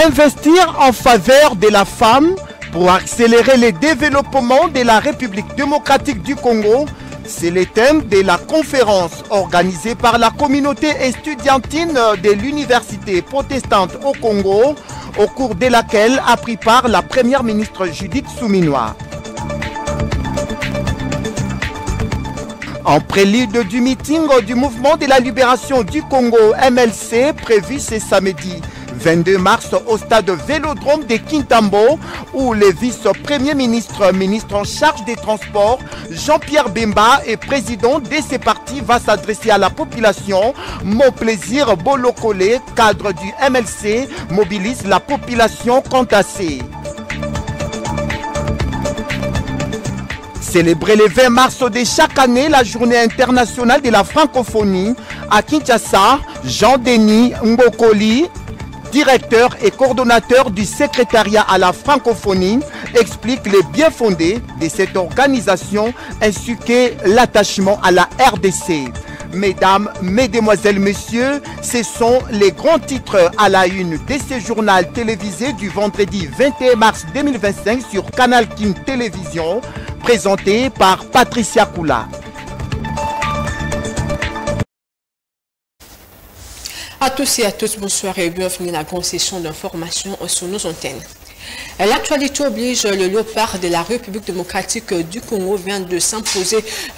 Investir en faveur de la femme pour accélérer le développement de la République démocratique du Congo, c'est le thème de la conférence organisée par la communauté estudiantine de l'Université protestante au Congo, au cours de laquelle a pris part la première ministre Judith Suminwa. En prélude du meeting du mouvement de la libération du Congo MLC prévu ce samedi 22 mars au stade Vélodrome de Kintambo, où le vice-premier ministre, ministre en charge des transports, Jean-Pierre Bemba et président de ce parti va s'adresser à la population. Mon plaisir Bolokole, cadre du MLC, mobilise la population quant à ces. Célébrer le 20 mars de chaque année la journée internationale de la francophonie à Kinshasa, Jean-Denis Ngokoli, directeur et coordonnateur du secrétariat à la francophonie, explique les bien fondés de cette organisation ainsi que l'attachement à la RDC. Mesdames, Mesdemoiselles, Messieurs, ce sont les grands titres à la une de ce journal télévisé du vendredi 21 mars 2025 sur Canal King Télévision, présenté par Patricia Koula. À tous et à toutes, bonsoir et bienvenue à la grande session d'information sur nos antennes. L'actualité oblige, le léopard de la République démocratique du Congo vient de s'imposer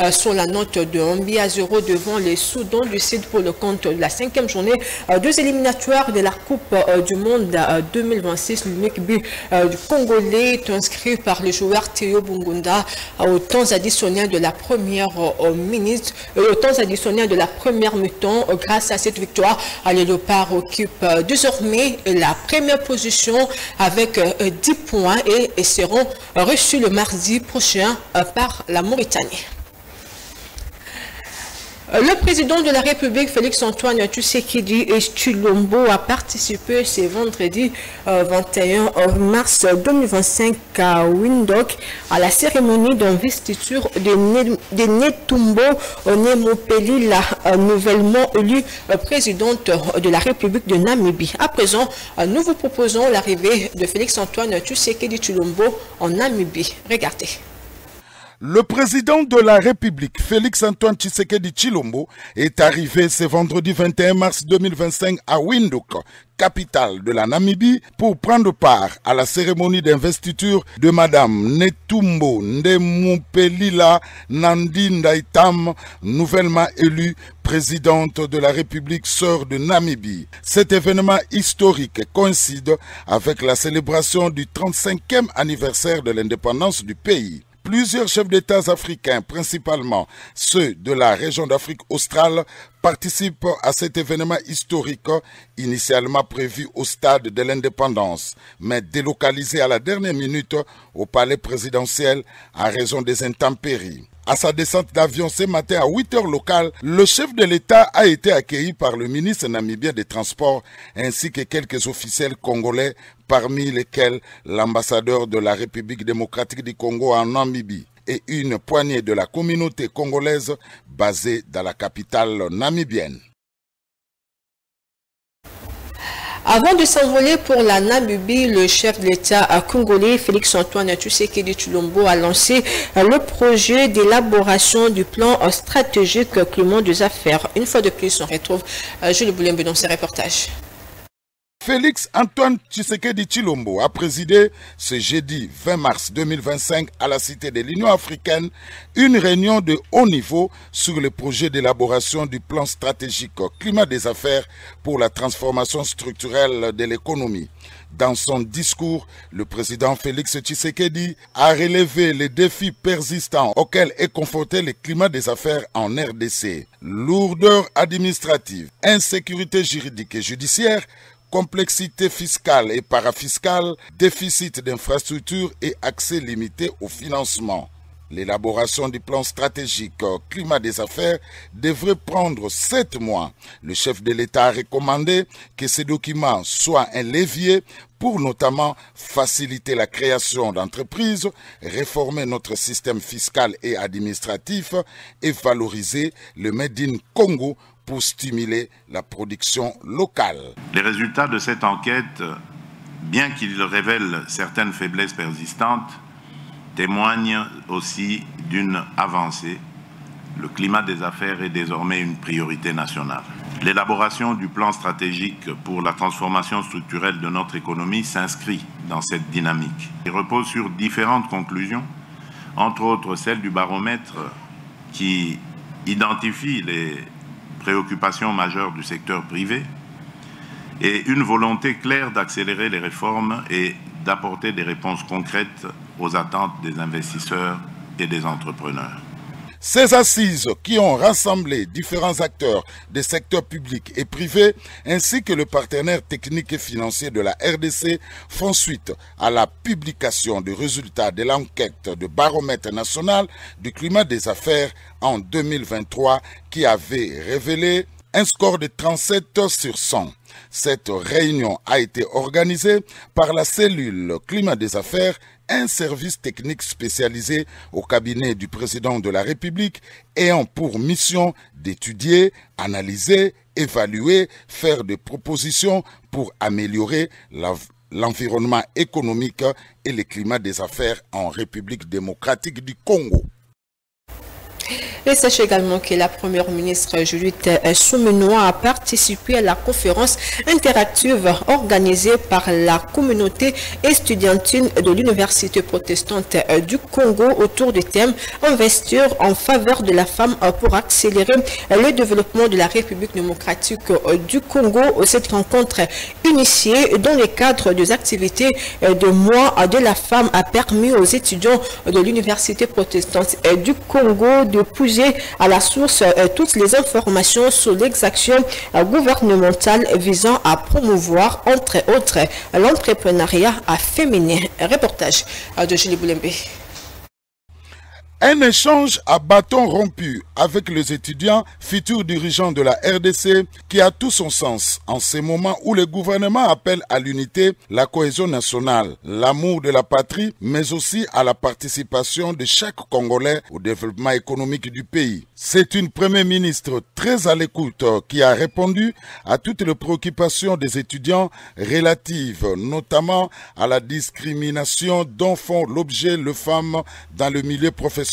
sur la note de 1-0 devant les Soudan du Sud pour le compte de la 5e journée des éliminatoires de la Coupe du Monde 2026. L'unique but du Congolais est inscrit par le joueur Théo Bungunda au temps additionnel de la première minute, au temps additionnel de la première mi-temps. Grâce à cette victoire, le léopard occupe désormais la première position avec 10 points et seront reçus le mardi prochain par la Mauritanie. Le président de la République, Félix-Antoine Tshisekedi Tshilombo, a participé ce vendredi 21 mars 2025 à Windhoek à la cérémonie d'investiture de Netumbo Nemo-Pelila, nouvellement élue présidente de la République de Namibie. À présent, nous vous proposons l'arrivée de Félix-Antoine Tshisekedi Tshilombo en Namibie. Regardez. Le président de la République, Félix-Antoine Tshisekedi Tshilombo, est arrivé ce vendredi 21 mars 2025 à Windhoek, capitale de la Namibie, pour prendre part à la cérémonie d'investiture de Madame Netumbo Nemo-Pelila Nandi Ndaitwam, nouvellement élue présidente de la République sœur de Namibie. Cet événement historique coïncide avec la célébration du 35e anniversaire de l'indépendance du pays. Plusieurs chefs d'État africains, principalement ceux de la région d'Afrique australe, participent à cet événement historique initialement prévu au stade de l'indépendance, mais délocalisé à la dernière minute au palais présidentiel à raison des intempéries. À sa descente d'avion ce matin à 8 h locales, le chef de l'État a été accueilli par le ministre namibien des Transports ainsi que quelques officiels congolais, parmi lesquels l'ambassadeur de la République démocratique du Congo en Namibie et une poignée de la communauté congolaise basée dans la capitale namibienne. Avant de s'envoler pour la Namibie, le chef de l'État congolais, Félix-Antoine Tshisekedi Tshilombo, a lancé le projet d'élaboration du plan stratégique climat des affaires. Une fois de plus, on retrouve Jules Boulembe dans ses reportages. Félix-Antoine Tshisekedi Tshilombo a présidé ce jeudi 20 mars 2025 à la Cité de l'Union africaine une réunion de haut niveau sur le projet d'élaboration du plan stratégique climat des affaires pour la transformation structurelle de l'économie. Dans son discours, le président Félix Tshisekedi a relevé les défis persistants auxquels est confronté le climat des affaires en RDC. Lourdeur administrative, insécurité juridique et judiciaire, complexité fiscale et parafiscale, déficit d'infrastructures et accès limité au financement. L'élaboration du plan stratégique climat des affaires devrait prendre 7 mois. Le chef de l'État a recommandé que ce document soit un levier pour notamment faciliter la création d'entreprises, réformer notre système fiscal et administratif et valoriser le Made in Congo pour stimuler la production locale. Les résultats de cette enquête bien qu'il révèle certaines faiblesses persistantes, témoigne aussi d'une avancée. Le climat des affaires est désormais une priorité nationale. L'élaboration du plan stratégique pour la transformation structurelle de notre économie s'inscrit dans cette dynamique. Il repose sur différentes conclusions, entre autres celle du baromètre qui identifie les préoccupations majeures du secteur privé et une volonté claire d'accélérer les réformes et d'apporter des réponses concrètes aux attentes des investisseurs et des entrepreneurs. Ces assises qui ont rassemblé différents acteurs des secteurs publics et privés ainsi que le partenaire technique et financier de la RDC font suite à la publication du résultat de l'enquête de baromètre national du climat des affaires en 2023 qui avait révélé un score de 37 sur 100. Cette réunion a été organisée par la cellule climat des affaires, un service technique spécialisé au cabinet du président de la République ayant pour mission d'étudier, analyser, évaluer, faire des propositions pour améliorer l'environnement économique et le climat des affaires en République démocratique du Congo. Et sachez également que la première ministre Juliette Soumenoua a participé à la conférence interactive organisée par la communauté estudiantine de l'Université protestante du Congo autour du thème « Investir en faveur de la femme pour accélérer le développement de la République démocratique du Congo ». Cette rencontre initiée dans le cadre des activités de mois de la femme a permis aux étudiants de l'Université protestante du Congo de puiser à la source toutes les informations sur l'exaction gouvernementale visant à promouvoir, entre autres, l'entrepreneuriat féminin. Reportage de Julie Boulembe. Un échange à bâton rompu avec les étudiants, futurs dirigeants de la RDC, qui a tout son sens en ces moments où le gouvernement appelle à l'unité, la cohésion nationale, l'amour de la patrie, mais aussi à la participation de chaque Congolais au développement économique du pays. C'est une première ministre très à l'écoute qui a répondu à toutes les préoccupations des étudiants relatives notamment à la discrimination dont font l'objet les femmes dans le milieu professionnel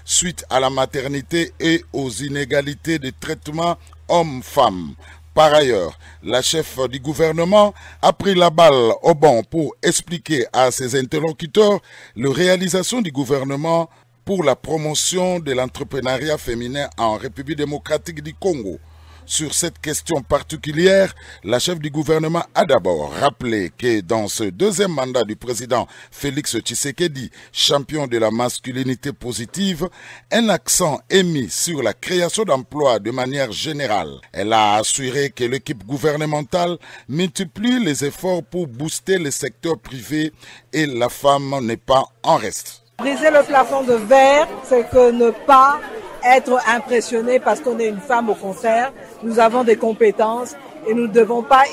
suite à la maternité et aux inégalités de traitement hommes-femmes. Par ailleurs, la chef du gouvernement a pris la balle au bon pour expliquer à ses interlocuteurs les réalisations du gouvernement pour la promotion de l'entrepreneuriat féminin en République démocratique du Congo. Sur cette question particulière, la chef du gouvernement a d'abord rappelé que dans ce deuxième mandat du président Félix Tshisekedi, champion de la masculinité positive, un accent est mis sur la création d'emplois de manière générale. Elle a assuré que l'équipe gouvernementale multiplie les efforts pour booster le secteur privé et la femme n'est pas en reste. Briser le plafond de verre, c'est que ne pas être impressionné parce qu'on est une femme. Au contraire, nous avons des compétences et nous ne devons pas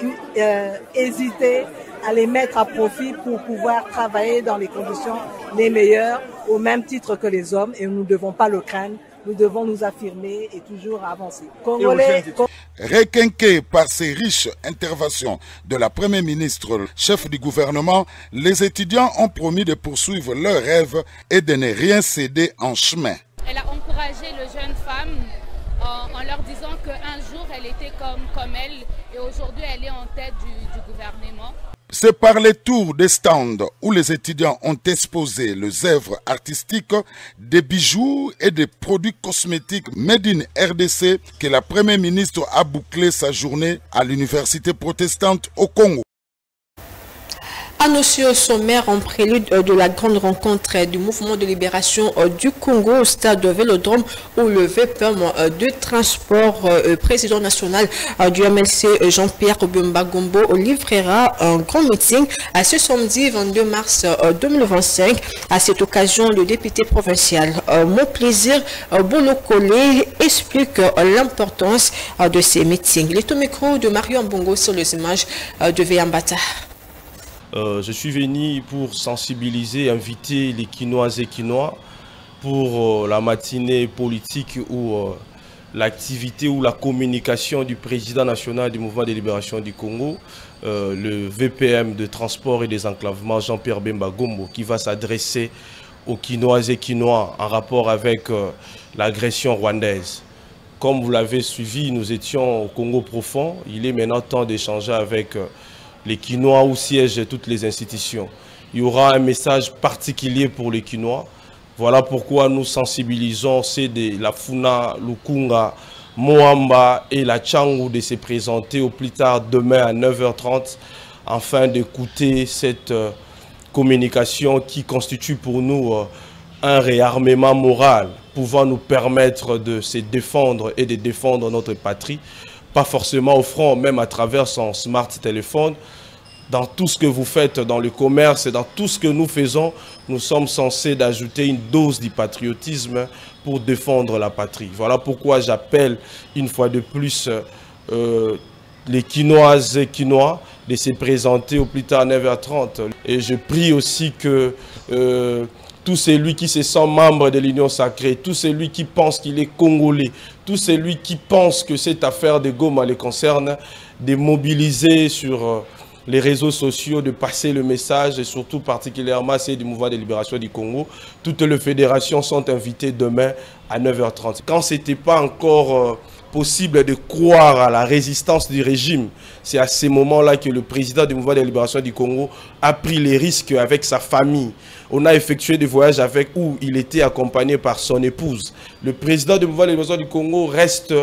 hésiter à les mettre à profit pour pouvoir travailler dans les conditions les meilleures au même titre que les hommes et nous ne devons pas le craindre. Nous devons nous affirmer et toujours avancer. Congolais. Requinqués par ces riches interventions de la Première ministre, chef du gouvernement, les étudiants ont promis de poursuivre leurs rêves et de ne rien céder en chemin. Elle a encouragé les jeunes femmes en leur disant qu'un jour elle était comme elle et aujourd'hui elle est en tête du gouvernement. C'est par les tours des stands où les étudiants ont exposé les œuvres artistiques, des bijoux et des produits cosmétiques made in RDC que la Première ministre a bouclé sa journée à l'Université protestante au Congo. Annoncé au sommaire en prélude de la grande rencontre du mouvement de libération du Congo au stade de Vélodrome où le VPM de transport président national du MLC Jean-Pierre Bemba Gombo livrera un grand meeting à ce samedi 22 mars 2025. À cette occasion, le député provincial Mon Plaisir Bolokole explique l'importance de ces meetings. Les micro de Mario Mbongo sur les images de Véambata. Je suis venu pour sensibiliser, inviter les Quinoises et Quinois pour la matinée politique où l'activité ou la communication du président national du Mouvement de libération du Congo, le VPM de transport et des enclavements Jean-Pierre Bemba Gombo, qui va s'adresser aux Quinoises et Quinois en rapport avec l'agression rwandaise. Comme vous l'avez suivi, nous étions au Congo profond. Il est maintenant temps d'échanger avec les Quinois où siègent toutes les institutions. Il y aura un message particulier pour les Quinois. Voilà pourquoi nous sensibilisons la Funa, Lukunga, Moamba et la Tchangou de se présenter au plus tard demain à 9h30 afin d'écouter cette communication qui constitue pour nous un réarmement moral pouvant nous permettre de se défendre et de défendre notre patrie, pas forcément au front, même à travers son smart téléphone. Dans tout ce que vous faites dans le commerce et dans tout ce que nous faisons, nous sommes censés d'ajouter une dose du patriotisme pour défendre la patrie. Voilà pourquoi j'appelle une fois de plus les Quinoises et Quinois de se présenter au plus tard à 9h30. Et je prie aussi que tout celui qui se sent membre de l'Union sacrée, tout celui qui pense qu'il est congolais, tout celui qui pense que cette affaire de Goma les concerne, de mobiliser sur les réseaux sociaux, de passer le message, et surtout particulièrement ceux du Mouvement de libération du Congo. Toutes les fédérations sont invitées demain à 9h30. Quand ce n'était pas encore possible de croire à la résistance du régime, c'est à ces moments-là que le président du Mouvement de libération du Congo a pris les risques avec sa famille. On a effectué des voyages avec où il était accompagné par son épouse. Le président du Mouvement de libération du Congo reste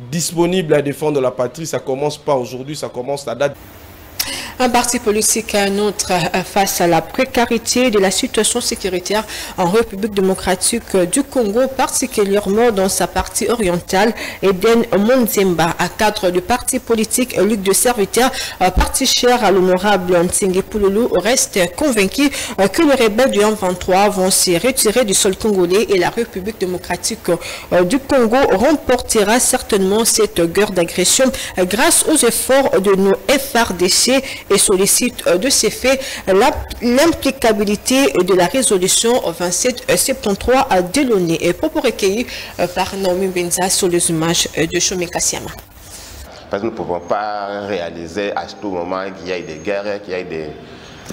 disponible à défendre la patrie. Ça ne commence pas aujourd'hui, ça commence à date. Un parti politique à un autre face à la précarité de la situation sécuritaire en République démocratique du Congo, particulièrement dans sa partie orientale. Eden Monzemba, à cadre du parti politique Luc de Serviteur, parti cher à l'honorable Ntingue Pouloulou, reste convaincu que les rebelles du M23 vont se retirer du sol congolais et la République démocratique du Congo remportera certainement cette guerre d'agression grâce aux efforts de nos FRDC et sollicite de ces faits l'implicabilité de la résolution 2773 à Delaunay et propos recueillis par Naomi Benza sur les images de Chomé Kassiama. Parce que nous ne pouvons pas réaliser à tout moment qu'il y ait des guerres, qu'il y ait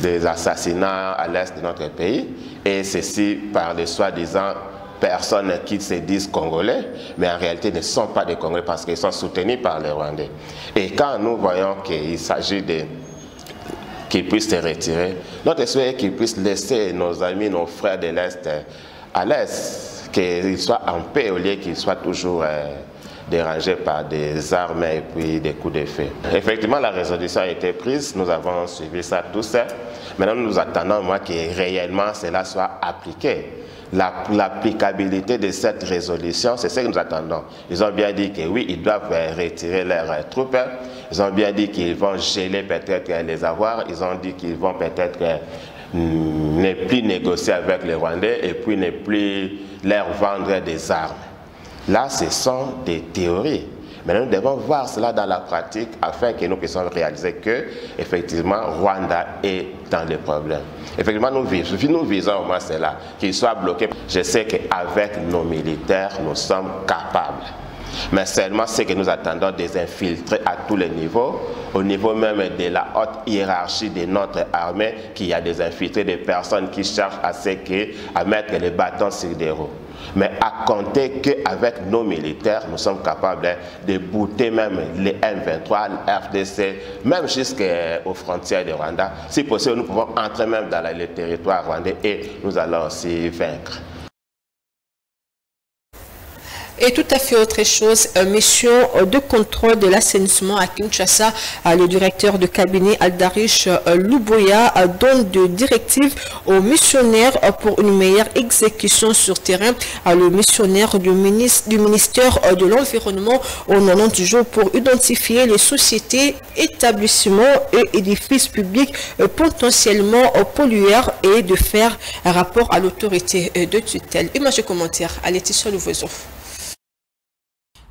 des assassinats à l'est de notre pays, et ceci par les soi-disant personnes qui se disent congolais, mais en réalité ne sont pas des Congolais parce qu'ils sont soutenus par les Rwandais. Et quand nous voyons qu'il s'agit qu'ils puissent se retirer, notre souhait est qu'ils puissent laisser nos amis, nos frères de l'Est à l'Est, qu'ils soient en paix au lieu qu'ils soient toujours dérangés par des armes et puis des coups de feu. Effectivement, la résolution a été prise, nous avons suivi ça tous. Maintenant, nous attendons que réellement cela soit appliqué. L'applicabilité de cette résolution, c'est ce que nous attendons. Ils ont bien dit que oui, ils doivent retirer leurs troupes. Ils ont bien dit qu'ils vont geler peut-être les avoirs. Ils ont dit qu'ils vont peut-être ne plus négocier avec les Rwandais et puis ne plus leur vendre des armes. Là, ce sont des théories. Mais nous devons voir cela dans la pratique afin que nous puissions réaliser que, effectivement, Rwanda est dans les problèmes. Effectivement, nous visons au moins cela, qu'ils soient bloqués. Je sais qu'avec nos militaires, nous sommes capables. Mais seulement ce que nous attendons des infiltrés à tous les niveaux, au niveau même de la haute hiérarchie de notre armée, qu'il y a des infiltrés, des personnes qui cherchent à mettre les bâtons sur des roues. Mais à compter qu'avec nos militaires, nous sommes capables de bouter même les M23, le FDC, même jusqu'aux frontières de Rwanda. Si possible, nous pouvons entrer même dans le territoire rwandais et nous allons aussi vaincre. Et tout à fait autre chose, mission de contrôle de l'assainissement à Kinshasa, le directeur de cabinet Aldarish Luboya donne des directives aux missionnaires pour une meilleure exécution sur terrain. Le missionnaire du ministère de l'Environnement au 90 jours pour identifier les sociétés, établissements et édifices publics potentiellement pollueurs et de faire un rapport à l'autorité de tutelle. Image et commentaire à Laetitia Louvoiseau.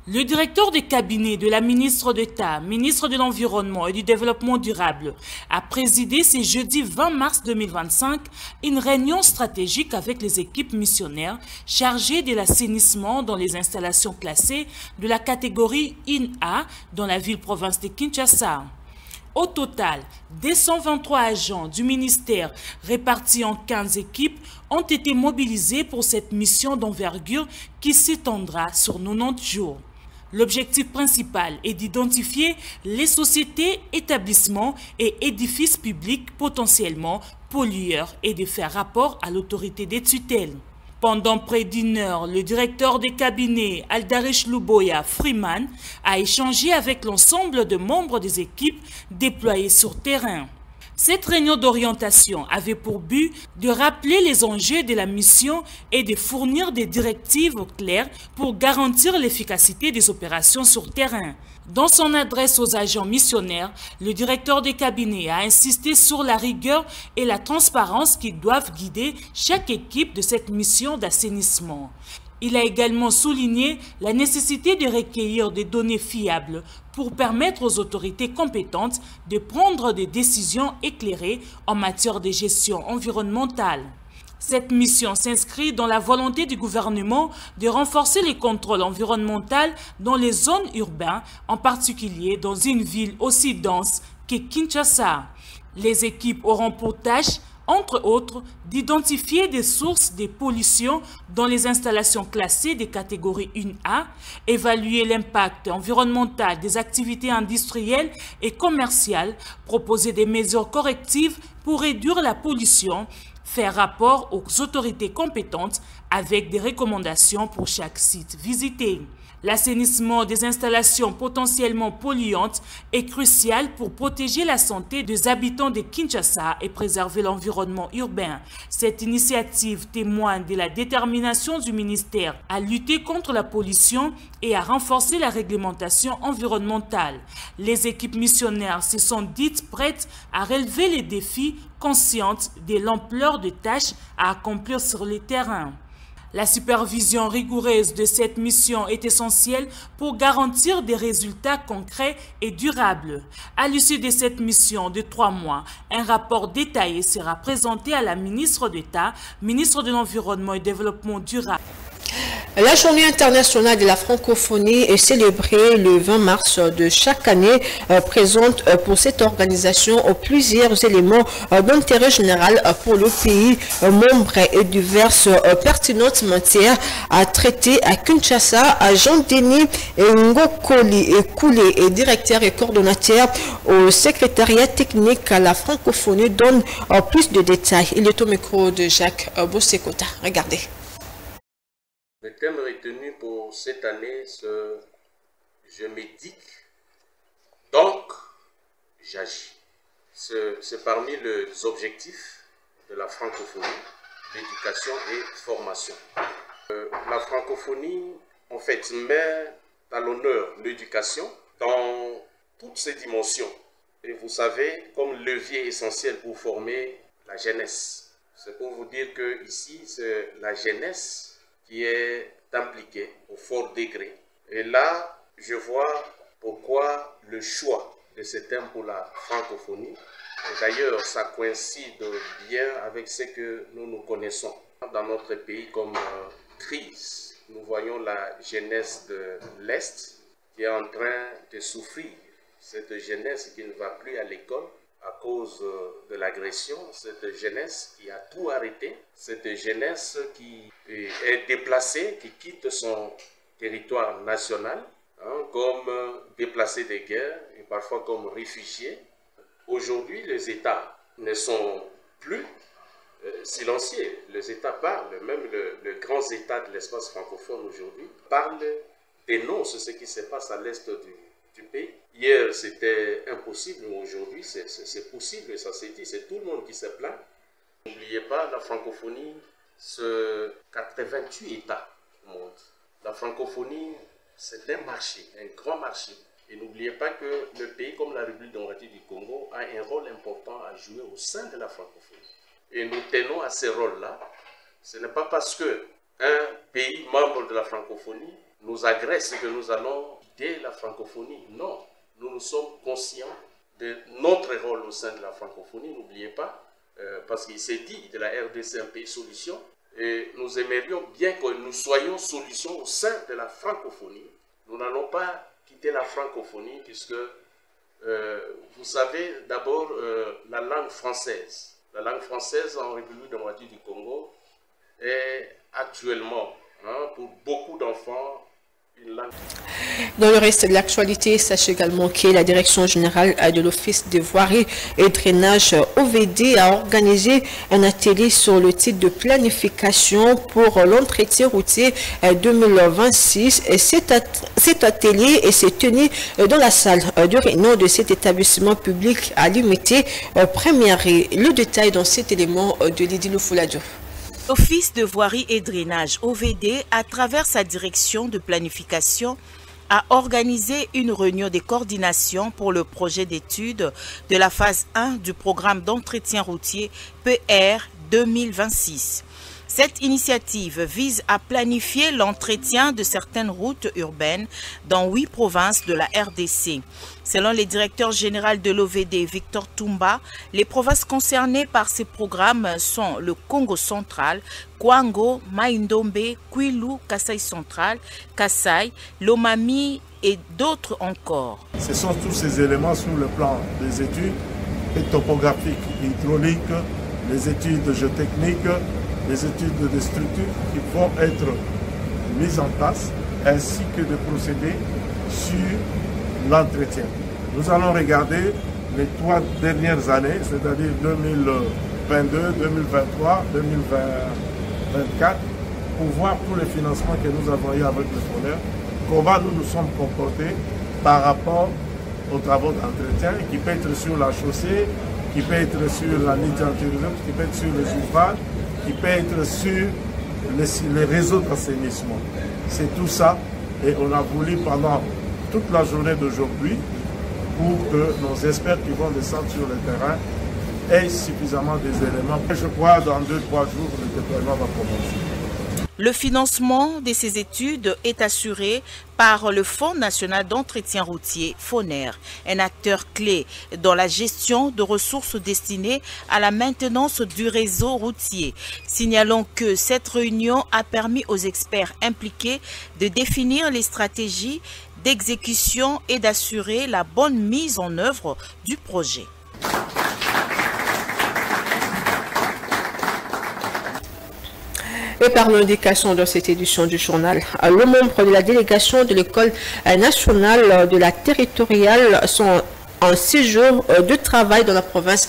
Le directeur de cabinet de la ministre d'État, ministre de l'Environnement et du Développement durable, a présidé ce jeudi 20 mars 2025 une réunion stratégique avec les équipes missionnaires chargées de l'assainissement dans les installations classées de la catégorie 1A dans la ville-province de Kinshasa. Au total, 223 agents du ministère répartis en 15 équipes ont été mobilisés pour cette mission d'envergure qui s'étendra sur 90 jours. L'objectif principal est d'identifier les sociétés, établissements et édifices publics potentiellement pollueurs et de faire rapport à l'autorité des tutelles. Pendant près d'une heure, le directeur des cabinets Aldarish Luboya Freeman a échangé avec l'ensemble des membres des équipes déployées sur terrain. Cette réunion d'orientation avait pour but de rappeler les enjeux de la mission et de fournir des directives claires pour garantir l'efficacité des opérations sur terrain. Dans son adresse aux agents missionnaires, le directeur des cabinets a insisté sur la rigueur et la transparence qui doivent guider chaque équipe de cette mission d'assainissement. Il a également souligné la nécessité de recueillir des données fiables pour permettre aux autorités compétentes de prendre des décisions éclairées en matière de gestion environnementale. Cette mission s'inscrit dans la volonté du gouvernement de renforcer les contrôles environnementaux dans les zones urbaines, en particulier dans une ville aussi dense que Kinshasa. Les équipes auront pour tâche, entre autres, d'identifier des sources de pollution dans les installations classées des catégories 1A, évaluer l'impact environnemental des activités industrielles et commerciales, proposer des mesures correctives pour réduire la pollution, faire rapport aux autorités compétentes avec des recommandations pour chaque site visité. L'assainissement des installations potentiellement polluantes est crucial pour protéger la santé des habitants de Kinshasa et préserver l'environnement urbain. Cette initiative témoigne de la détermination du ministère à lutter contre la pollution et à renforcer la réglementation environnementale. Les équipes missionnaires se sont dites prêtes à relever les défis, conscientes de l'ampleur des tâches à accomplir sur le terrain. La supervision rigoureuse de cette mission est essentielle pour garantir des résultats concrets et durables. À l'issue de cette mission de 3 mois, un rapport détaillé sera présenté à la ministre d'État, ministre de l'Environnement et du Développement durable. La journée internationale de la francophonie est célébrée le 20 mars de chaque année, présente pour cette organisation plusieurs éléments d'intérêt général pour le pays membre et diverses pertinentes matières à traiter à Kinshasa. Jean-Denis Ngokoli est directeur et coordonnateur au secrétariat technique à la francophonie, donne plus de détails. Il est au micro de Jacques Bossekota. Regardez. Le thème retenu pour cette année, c'est « Je médite, donc j'agis ». C'est parmi les objectifs de la francophonie, l'éducation et formation. La francophonie, en fait, met à l'honneur l'éducation dans toutes ses dimensions. Et vous savez, comme levier essentiel pour former la jeunesse. C'est pour vous dire que ici, c'est la jeunesse qui est impliqué au fort degré. Et là, je vois pourquoi le choix de ce thème pour la francophonie. D'ailleurs, ça coïncide bien avec ce que nous connaissons dans notre pays comme crise. Nous voyons la jeunesse de l'Est qui est en train de souffrir. Cette jeunesse qui ne va plus à l'école à cause de l'agression, cette jeunesse qui a tout arrêté, cette jeunesse qui est déplacée, qui quitte son territoire national, comme déplacés de guerre et parfois comme réfugiés. Aujourd'hui, les États ne sont plus silencieux. Les États parlent, même le grand État de l'espace francophone aujourd'hui parle, dénonce ce qui se passe à l'est du pays. Hier, c'était impossible, mais aujourd'hui, c'est possible, et ça s'est dit, c'est tout le monde qui se plaint. N'oubliez pas, la francophonie, c'est 88 États au monde. La francophonie, c'est un marché, un grand marché. Et n'oubliez pas que le pays comme la République démocratique du Congo a un rôle important à jouer au sein de la francophonie. Et nous tenons à ce rôle-là. Ce n'est pas parce qu'un pays membre de la francophonie nous agresse que nous allons quitter la francophonie. Non, nous sommes conscients de notre rôle au sein de la francophonie, n'oubliez pas, parce qu'il s'est dit de la RDC un pays solution, et nous aimerions bien que nous soyons solution au sein de la francophonie. Nous n'allons pas quitter la francophonie puisque, vous savez, d'abord, la langue française. La langue française en République démocratique du Congo est actuellement, pour beaucoup d'enfants, une langue. Dans le reste de l'actualité, sachez également que la Direction générale de l'Office de voirie et drainage OVD a organisé un atelier sur le titre de planification pour l'entretien routier 2026. Et cet atelier s'est tenu dans la salle de réunion de cet établissement public à Limité, première. Le détail dans cet élément de Lydie Loufouladjo. L'Office de voirie et drainage OVD, à travers sa direction de planification, a organisé une réunion de coordination pour le projet d'étude de la phase 1 du programme d'entretien routier PR 2026. Cette initiative vise à planifier l'entretien de certaines routes urbaines dans 8 provinces de la RDC. Selon le directeur général de l'OVD, Victor Toumba, les provinces concernées par ces programmes sont le Congo central, Kwango, Maïndombe, Kwilu, Kasaï central, Kasaï, Lomami et d'autres encore. Ce sont tous ces éléments sur le plan des études topographiques, hydrauliques, les études géotechniques, les études de structures qui vont être mises en place, ainsi que de procéder sur l'entretien. Nous allons regarder les 3 dernières années, c'est-à-dire 2022, 2023, 2024, pour voir tous les financements que nous avons eu avec le FONER, comment nous nous sommes comportés par rapport aux travaux d'entretien, qui peut être sur la chaussée, qui peut être sur la ligne d'antérieur, qui peut être sur les ouvrages, qui peut être sur les réseaux d'assainissement. C'est tout ça, et on a voulu pendant toute la journée d'aujourd'hui, pour que nos experts qui vont descendre sur le terrain aient suffisamment des éléments. Je crois dans 2-3 jours, le déploiement va commencer. Le financement de ces études est assuré par le Fonds national d'entretien routier, FONER, un acteur clé dans la gestion de ressources destinées à la maintenance du réseau routier. Signalons que cette réunion a permis aux experts impliqués de définir les stratégies d'exécution et d'assurer la bonne mise en œuvre du projet. Et par l'indication de cette édition du journal, le membre de la délégation de l'École nationale de la territoriale sont en séjour de travail dans la province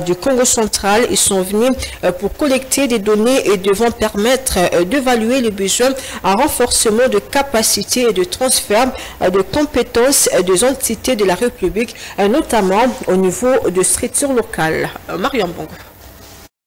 du Congo central. Ils sont venus pour collecter des données et devront permettre d'évaluer les besoins en renforcement de capacité et de transfert de compétences des entités de la République, notamment au niveau de structures locales. Mariam Bongo.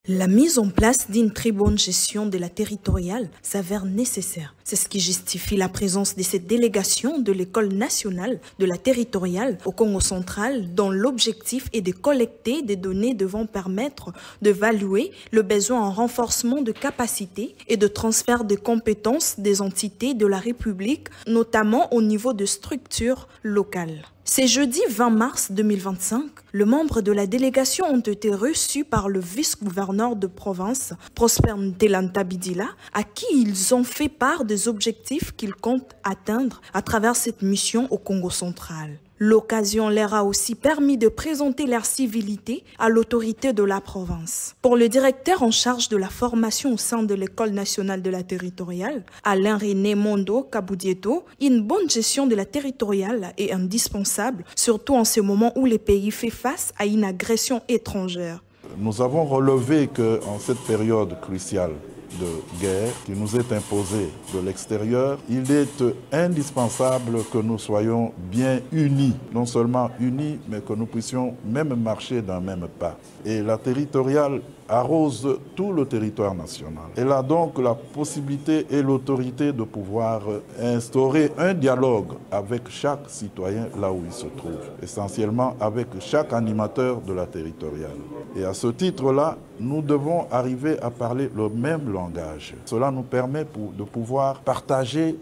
La mise en place d'une très bonne gestion de la territoriale s'avère nécessaire. C'est ce qui justifie la présence de cette délégation de l'École nationale de la territoriale au Congo central, dont l'objectif est de collecter des données devant permettre d'évaluer le besoin en renforcement de capacité et de transfert de compétences des entités de la République, notamment au niveau de structures locales. C'est jeudi 20 mars 2025, les membres de la délégation ont été reçus par le vice-gouverneur de province, Prosper Ntelanta Bidila, à qui ils ont fait part des objectifs qu'ils comptent atteindre à travers cette mission au Congo central. L'occasion leur a aussi permis de présenter leur civilité à l'autorité de la province. Pour le directeur en charge de la formation au sein de l'École nationale de la territoriale, Alain-René Mondo Kaboudieto, une bonne gestion de la territoriale est indispensable, surtout en ce moment où le pays fait face à une agression étrangère. Nous avons relevé qu'en cette période cruciale de guerre qui nous est imposée de l'extérieur, il est indispensable que nous soyons bien unis. Non seulement unis, mais que nous puissions même marcher d'un même pas. Et la territoriale arrose tout le territoire national. Elle a donc la possibilité et l'autorité de pouvoir instaurer un dialogue avec chaque citoyen là où il se trouve, essentiellement avec chaque animateur de la territoriale. Et à ce titre-là, nous devons arriver à parler le même langage. Cela nous permet de pouvoir partager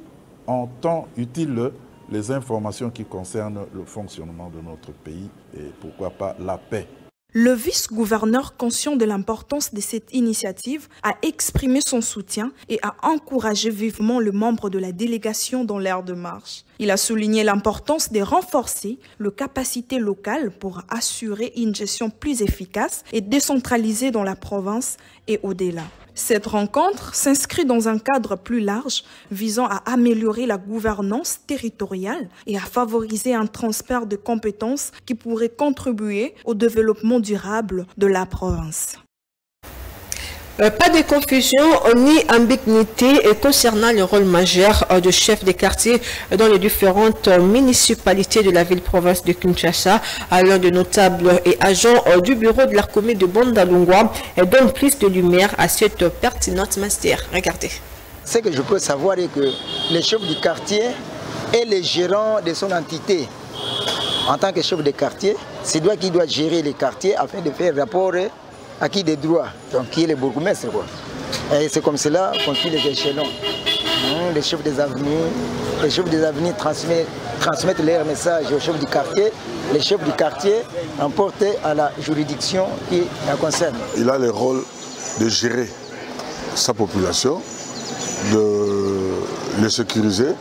en temps utile les informations qui concernent le fonctionnement de notre pays et pourquoi pas la paix. Le vice-gouverneur, conscient de l'importance de cette initiative, a exprimé son soutien et a encouragé vivement le membre de la délégation dans l'aire de marche. Il a souligné l'importance de renforcer les capacités locales pour assurer une gestion plus efficace et décentralisée dans la province et au-delà. Cette rencontre s'inscrit dans un cadre plus large visant à améliorer la gouvernance territoriale et à favoriser un transfert de compétences qui pourrait contribuer au développement durable de la province. Pas de confusion ni ambiguïté concernant le rôle majeur de chef de quartier dans les différentes municipalités de la ville-province de Kinshasa. L'un des notables et agents du bureau de la commune de Bondalungwa donne plus de lumière à cette pertinente master. Regardez. Ce que je peux savoir est que le chef du quartier est le gérant de son entité. En tant que chef de quartier, c'est lui qui doit gérer les quartiers afin de faire rapport à qui des droits, donc qui est le bourgmestre. Et c'est comme cela qu'on suit les échelons. Les chefs des avenues transmettent leur message au chef du quartier. Les chefs du quartier emportent à la juridiction qui la concerne. Il a le rôle de gérer sa population, de le sécuriser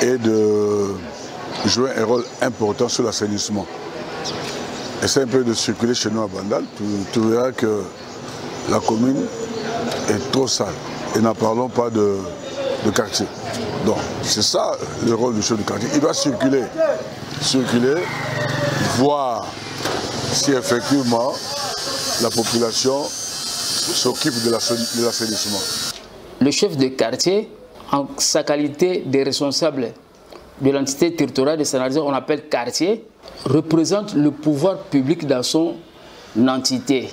et de jouer un rôle important sur l'assainissement. Essaye un peu de circuler chez nous à Bandal, tu verras que la commune est trop sale. Et n'en parlons pas de quartier. Donc c'est ça le rôle du chef du quartier. Il doit circuler, voir si effectivement la population s'occupe de l'assainissement. Le chef de quartier, en sa qualité de responsable de l'entité territoriale de Saint-Nazaire, on appelle quartier, représente le pouvoir public dans son entité.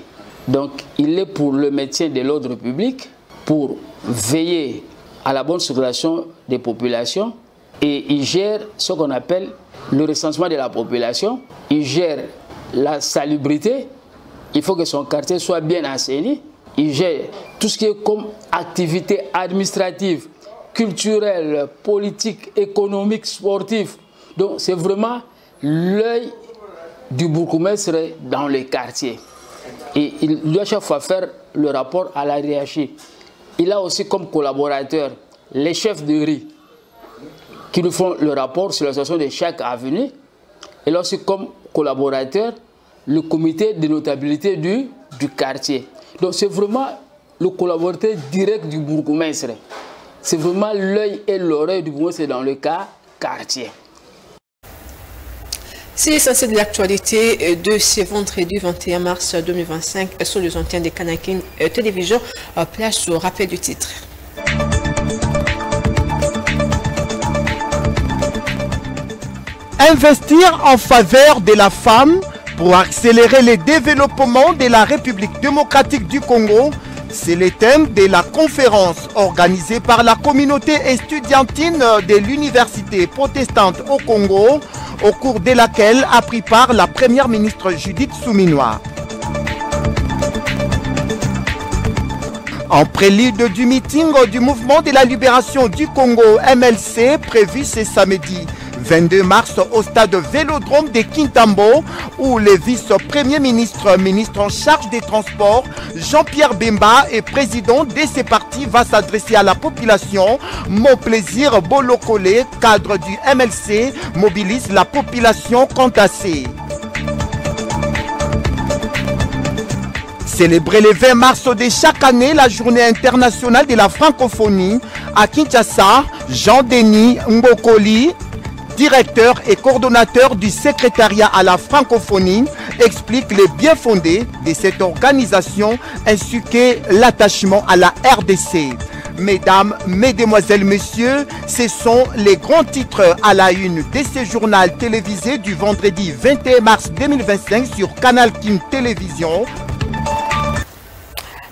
Donc il est pour le maintien de l'ordre public, pour veiller à la bonne circulation des populations, et il gère ce qu'on appelle le recensement de la population, il gère la salubrité, il faut que son quartier soit bien assaini, il gère tout ce qui est comme activité administrative, culturelle, politique, économique, sportive. Donc c'est vraiment l'œil du bourgmestre dans les quartiers. Et il doit chaque fois faire le rapport à la hiérarchie. Il a aussi comme collaborateurs les chefs de riz qui nous font le rapport sur la situation de chaque avenue. Et là aussi comme collaborateur le comité de notabilité du quartier. Donc c'est vraiment le collaborateur direct du bourgmestre. C'est vraiment l'œil et l'oreille du bourgmestre dans le cas quartier. C'est l'essentiel de l'actualité de ce vendredi 21 mars 2025 sur les antennes de Kanakin Télévision. Place au rappel du titre. Investir en faveur de la femme pour accélérer le développement de la République démocratique du Congo, c'est le thème de la conférence organisée par la communauté estudiantine de l'Université protestante au Congo, au cours de laquelle a pris part la première ministre Judith Suminwa. En prélude du meeting du mouvement de la libération du Congo MLC prévu ce samedi 22 mars au stade Vélodrome de Kintambo, où le vice-premier ministre, ministre en charge des transports, Jean-Pierre Bemba et président de ce parti va s'adresser à la population. Mon plaisir Bolokole, cadre du MLC, mobilise la population quant à ces. Célébrer le 20 mars de chaque année la journée internationale de la francophonie à Kinshasa, Jean-Denis Mbokoli, directeur et coordonnateur du secrétariat à la francophonie, explique les bien fondés de cette organisation ainsi que l'attachement à la RDC. Mesdames, Mesdemoiselles, Messieurs, ce sont les grands titres à la une de ce journal télévisé du vendredi 21 mars 2025 sur Canal King Télévision.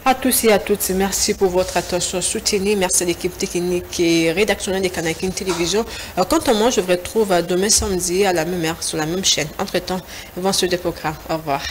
À tous et à toutes, merci pour votre attention soutenue. Merci à l'équipe technique et rédactionnelle de Canal King Télévision. Quant à moi, je vous retrouve demain samedi à la même heure sur la même chaîne. Entre-temps, bon sur des programmes. Au revoir.